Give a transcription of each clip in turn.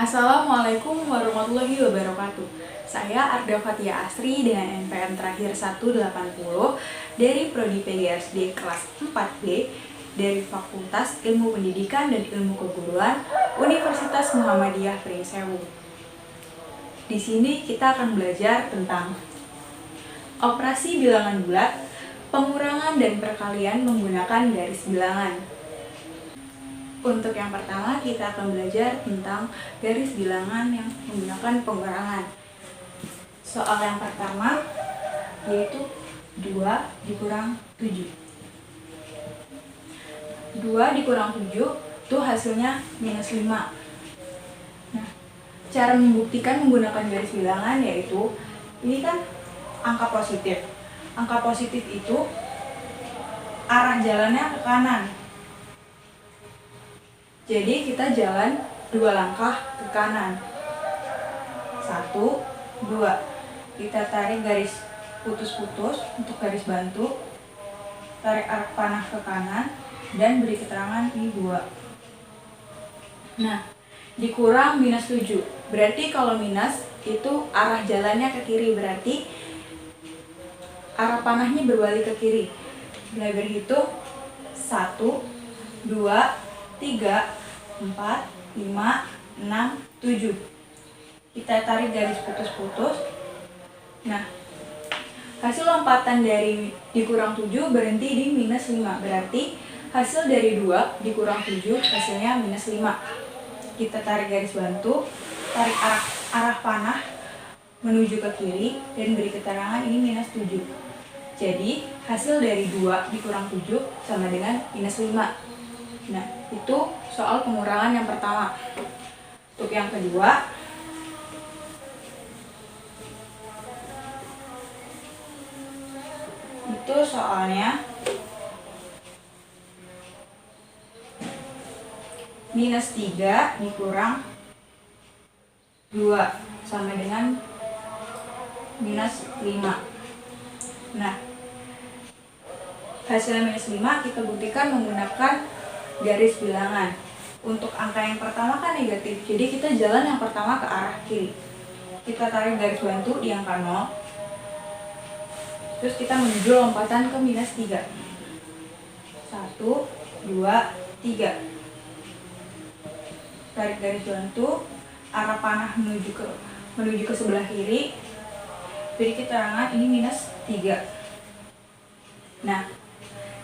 Assalamualaikum warahmatullahi wabarakatuh. Saya Arda Fatia Asri dengan NPM terakhir 180 dari Prodi PGSD kelas 4B dari Fakultas Ilmu Pendidikan dan Ilmu Keguruan Universitas Muhammadiyah Pringsewu. Di sini kita akan belajar tentang operasi bilangan bulat, pengurangan dan perkalian menggunakan garis bilangan. Untuk yang pertama, kita akan belajar tentang garis bilangan yang menggunakan pengurangan. Soal yang pertama yaitu 2 dikurang 7. 2 dikurang 7 itu hasilnya minus 5. Nah, cara membuktikan menggunakan garis bilangan yaitu ini kan angka positif. Angka positif itu arah jalannya ke kanan. Jadi kita jalan 2 langkah ke kanan. 1, 2. Kita tarik garis putus-putus untuk garis bantu. Tarik arah panah ke kanan dan beri keterangan ini 2. Nah, dikurang minus 7. Berarti kalau minus itu arah jalannya ke kiri, berarti arah panahnya berbalik ke kiri. Mulai berhitung 1, 2, 3, 4, 5, 6, 7. Kita tarik garis putus-putus. Nah, hasil lompatan dari dikurang 7 berhenti di minus 5. Berarti hasil dari 2 dikurang 7 hasilnya minus 5. Kita tarik garis bantu, tarik arah panah menuju ke kiri dan beri keterangan ini minus 7. Jadi hasil dari 2 dikurang 7 sama dengan minus 5. Nah, itu soal pengurangan yang pertama. Untuk yang kedua, itu soalnya minus 3 dikurang 2 sama dengan minus 5. Nah, hasilnya minus 5 kita buktikan menggunakan garis bilangan. Untuk angka yang pertama kan negatif, jadi kita jalan yang pertama ke arah kiri. Kita tarik garis bantu di angka 0. Terus kita menuju lompatan ke minus 3. 1, 2, 3. Tarik garis bantu, arah panah menuju ke sebelah kiri. Beri keterangan ini minus 3. Nah,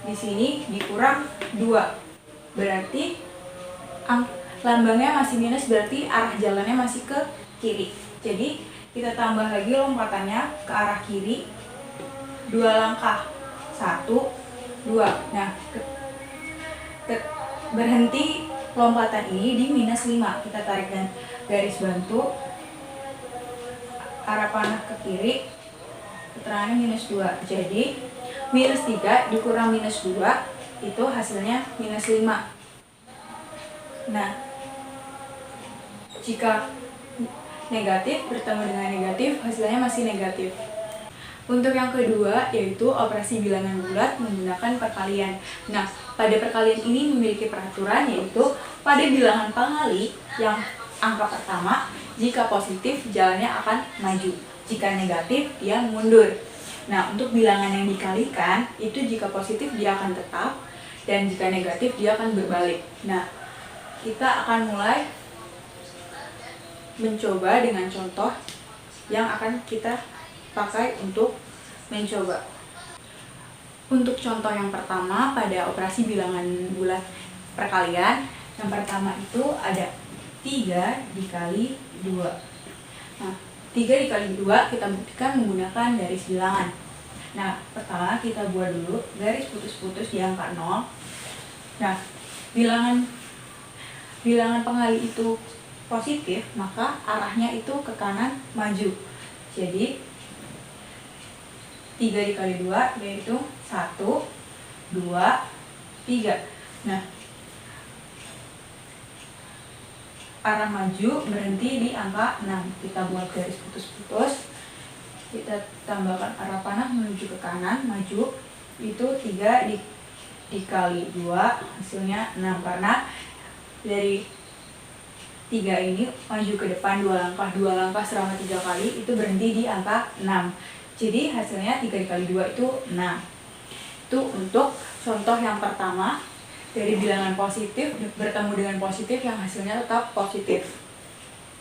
di sini dikurang 2. Berarti lambangnya masih minus, berarti arah jalannya masih ke kiri. Jadi kita tambah lagi lompatannya ke arah kiri 2 langkah. 1, 2. Nah, berhenti lompatan ini di minus 5. Kita tarik garis bantu, arah panah ke kiri, keterangannya minus 2. Jadi minus 3 dikurang minus 2 itu hasilnya minus 5. Nah, jika negatif bertemu dengan negatif, hasilnya masih negatif. Untuk yang kedua yaitu operasi bilangan bulat menggunakan perkalian. Nah, pada perkalian ini memiliki peraturan yaitu pada bilangan pengali yang angka pertama jika positif jalannya akan maju, jika negatif dia mundur. Nah, untuk bilangan yang dikalikan itu jika positif dia akan tetap dan jika negatif dia akan berbalik. Nah, kita akan mulai mencoba dengan contoh yang akan kita pakai untuk mencoba. Untuk contoh yang pertama pada operasi bilangan bulat perkalian, yang pertama itu ada 3 dikali 2. Nah, 3 dikali 2 kita buktikan menggunakan garis bilangan. Nah, pertama kita buat dulu garis putus-putus di angka 0. Nah, bilangan pengali itu positif, maka arahnya itu ke kanan maju. Jadi 3 dikali 2 yaitu 1, 2, 3. Nah, arah maju berhenti di angka 6. Kita buat garis putus-putus. Kita tambahkan arah panah menuju ke kanan, maju. Itu 3 dikali 2 hasilnya 6, karena dari 3 ini maju ke depan 2 langkah selama 3 kali, itu berhenti di angka 6. Jadi hasilnya 3 dikali 2 itu 6. Itu untuk contoh yang pertama, dari bilangan positif bertemu dengan positif yang hasilnya tetap positif.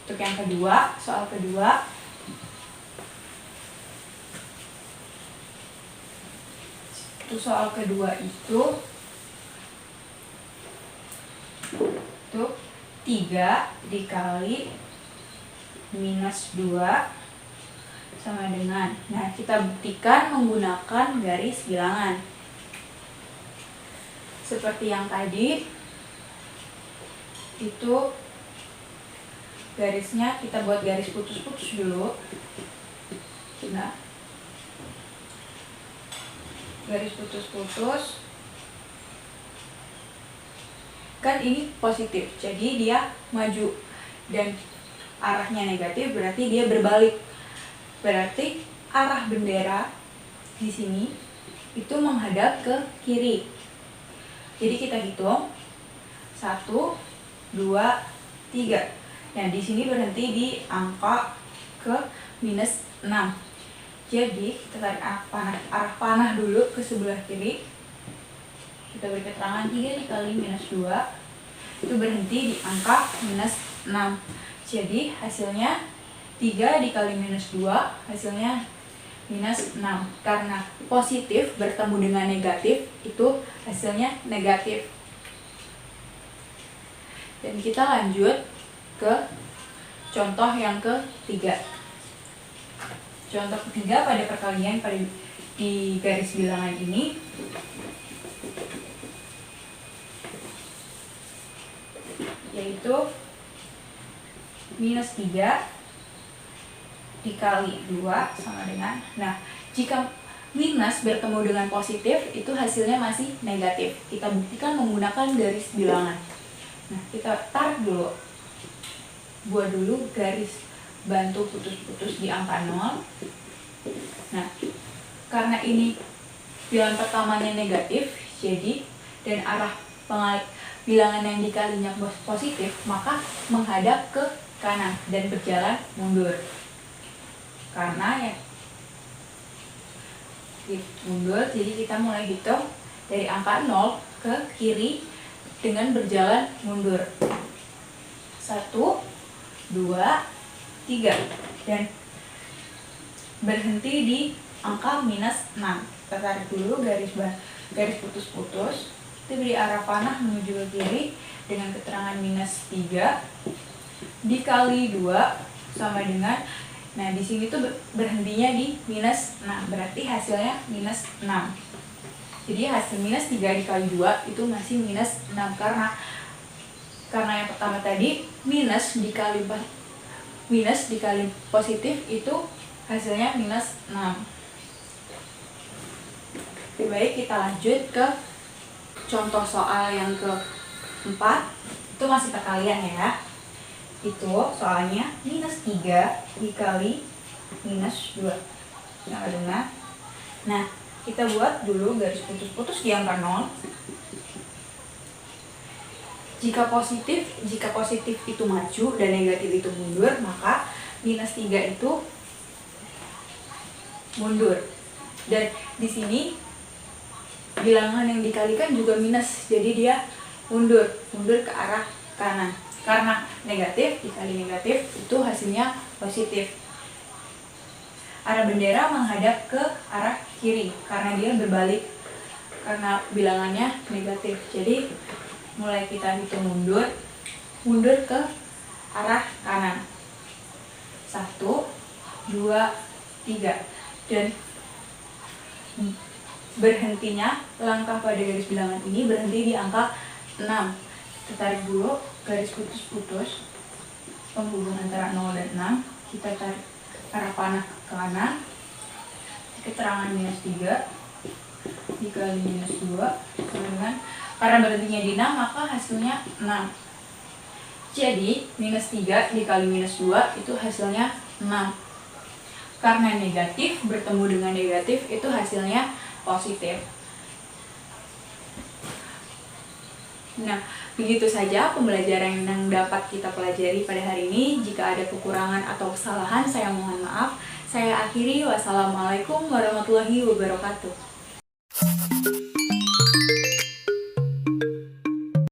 Untuk yang kedua, soal kedua, itu 3 dikali minus 2 sama dengan, nah kita buktikan menggunakan garis bilangan. Seperti yang tadi, itu garisnya kita buat garis putus-putus dulu. Nah, garis putus-putus kan ini positif, jadi dia maju, dan arahnya negatif berarti dia berbalik. Berarti arah bendera di sini itu menghadap ke kiri. Jadi kita hitung 1, 2, 3. Nah, di sini berhenti di angka ke minus 6. Jadi kita tarik arah panah dulu ke sebelah kiri. Kita beri keterangan 3 dikali minus 2 itu berhenti di angka minus 6. Jadi hasilnya 3 dikali minus 2 hasilnya minus 6. Karena positif bertemu dengan negatif, itu hasilnya negatif. Dan kita lanjut ke contoh yang ketiga. Contoh ketiga pada perkalian di garis bilangan ini, yaitu minus 3 dikali 2 sama dengan, nah jika minus bertemu dengan positif itu hasilnya masih negatif. Kita buktikan menggunakan garis bilangan. Nah, kita tarik dulu, buat dulu garis bantu putus-putus di angka 0. Nah, karena ini bilangan pertamanya negatif, jadi dan arah bilangan yang dikalinya positif, maka menghadap ke kanan dan berjalan mundur. Karena ya mundur, jadi kita mulai hitung dari angka 0 ke kiri dengan berjalan mundur. 1, 2, 3, dan berhenti di angka minus 6. Kita tarik dulu garis putus-putus. Kita beri arah panah menuju ke kiri dengan keterangan minus 3 dikali 2 sama dengan, nah di sini tuh berhentinya di minus 6, berarti hasilnya minus 6. Jadi hasil minus 3 dikali 2 itu masih minus 6, karena yang pertama tadi minus dikali positif itu hasilnya minus 6. Lebih baik kita lanjut ke contoh soal yang keempat. Itu masih perkalian ya. Itu soalnya minus 3 dikali minus 2 sama dengan, nah kita buat dulu garis putus-putus di angka 0. Jika positif itu maju dan negatif itu mundur, maka minus 3 itu mundur. Dan di sini bilangan yang dikalikan juga minus, jadi dia mundur ke arah kanan. Karena negatif dikali negatif itu hasilnya positif. Arah bendera menghadap ke arah kiri karena dia berbalik, karena bilangannya negatif. Jadi mulai kita hitung mundur ke arah kanan. 1, 2, 3, dan berhentinya langkah pada garis bilangan ini berhenti di angka 6. Kita tarik dulu garis putus-putus penghubung antara 0 dan 6. Kita tarik arah panah ke kanan, keterangan minus 3 dikali minus 2 sama dengan, karena berhentinya di 6 maka hasilnya 6. Jadi minus 3 dikali minus 2 itu hasilnya 6. Karena negatif bertemu dengan negatif itu hasilnya positif. Nah, begitu saja pembelajaran yang dapat kita pelajari pada hari ini. Jika ada kekurangan atau kesalahan, saya mohon maaf. Saya akhiri. Wassalamualaikum warahmatullahi wabarakatuh.